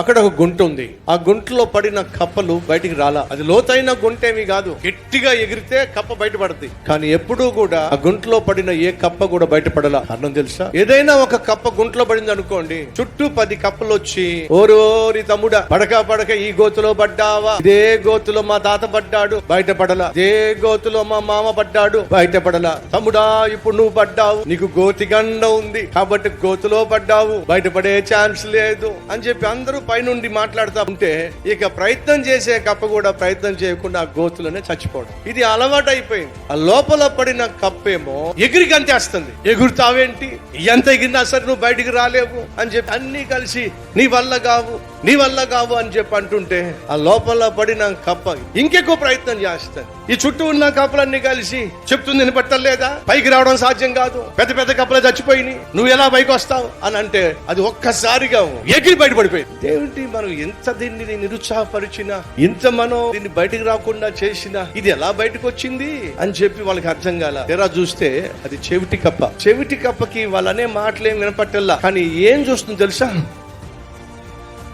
అక్కడ ఒక గుంట ఉంది. ఆ గుంటలో పడిన కప్పలు బయటికి రాలా. అది లోతైన గుంటేమి కాదు, గట్టిగా ఎగిరితే కప్ప బయటపడుతుంది. కానీ ఎప్పుడూ కూడా ఆ గుంటలో పడిన ఏ కప్ప కూడా బయటపడలా. కారణం తెలుసా? ఏదైనా ఒక కప్ప గుంటలో పడింది అనుకోండి, చుట్టూ 10 కప్పలు వచ్చి ఓరోరి తమ్ముడా పడక ఈ గోతులో పడ్డావా, ఇదే గోతులో మా తాత పడ్డాడు బయటపడలా, ఇదే గోతులో మా మామ పడ్డాడు బయటపడలా, తమ్ముడా ఇప్పుడు నువ్వు పడ్డావు, నీకు గోతి గండ ఉంది కాబట్టి గోతులో పడ్డావు, బయటపడే ఛాన్స్ లేదు అని చెప్పి అందరూ పైనుండి మాట్లాడుతూ ఉంటే ఇక ప్రయత్నం చేసే కప్ప కూడా ప్రయత్నం చేయకుండా ఆ గోతులోనే చచ్చిపోవడం. ఇది అలవాటు అయిపోయింది. ఆ లోపల పడిన కప్పేమో ఎగిరి గంతేస్తుంది. ఎగురుతావేంటి, ఎంత ఎగిరినా సరే నువ్వు బయటికి రాలేవు అని చెప్పి అన్ని కలిసి నీ వల్ల కావు అని చెప్పి అంటుంటే ఆ లోపల పడిన కప్ప ఇంకెక్కువ ప్రయత్నం చేస్తుంది. ఈ చుట్టూ ఉన్న కప్పలన్నీ కలిసి చెప్తుంది వినపట్టలేదా, పైకి రావడం సాధ్యం కాదు, పెద్ద కప్పలే చచ్చిపోయినాయి, నువ్వు ఎలా పైకి వస్తావు అని అంటే అది ఒక్కసారిగా ఎగిరి బయటపడిపోయింది. దేవుడి మనం ఎంత దీన్ని నిరుత్సాహపరిచినా, ఇంత మనం దీన్ని బయటకు రాకుండా చేసినా ఇది ఎలా బయటకు వచ్చింది అని చెప్పి వాళ్ళకి అర్థం కాల. తెరా చూస్తే అది చెవిటి కప్ప. చెవిటి కప్పకి వాళ్ళనే మాటలేం వినపట్టల్లా, కానీ ఏం చూస్తుంది తెలుసా?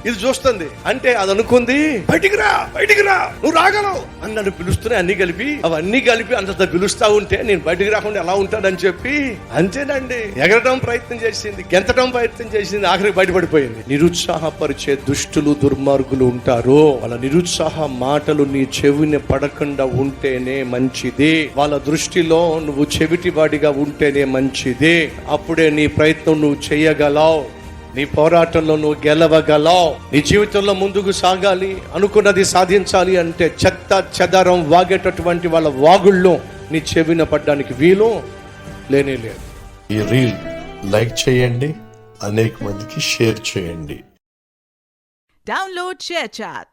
ఇది చూస్తుంది. అంటే అది అనుకుంది బయటికి రా నువ్వు రాగలవు అని నన్ను పిలుస్తున్నాయి. అవన్నీ కలిపి అంత పిలుస్తా ఉంటే నేను బయటికి రాకుండా ఎలా ఉంటానని చెప్పి అంతేనండి ఎగరడం ప్రయత్నం చేసింది, గెంతడం ప్రయత్నం చేసింది, ఆఖరికి బయటపడిపోయింది. నిరుత్సాహపరిచే దుష్టులు దుర్మార్గులు ఉంటారు. వాళ్ళ నిరుత్సాహ మాటలు నీ చెవిని పడకుండా ఉంటేనే మంచిది. వాళ్ళ దృష్టిలో నువ్వు చెవిటి వాడిగా ఉంటేనే మంచిది. అప్పుడే నీ ప్రయత్నం నువ్వు చేయగలవు, నీ పోరాటంలో నువ్వు గెలవగలవు. నీ జీవితంలో ముందుకు సాగాలి, అనుకున్నది సాధించాలి అంటే చెత్త చెదారం వాగేటటువంటి వాళ్ళ వాగుళ్ళు నీ చెవిన పడ్డానికి వీలు లేనే లేదు. ఈ రీల్ లైక్ చేయండి, అనేక మందికి షేర్ చేయండి. Download ShareChat.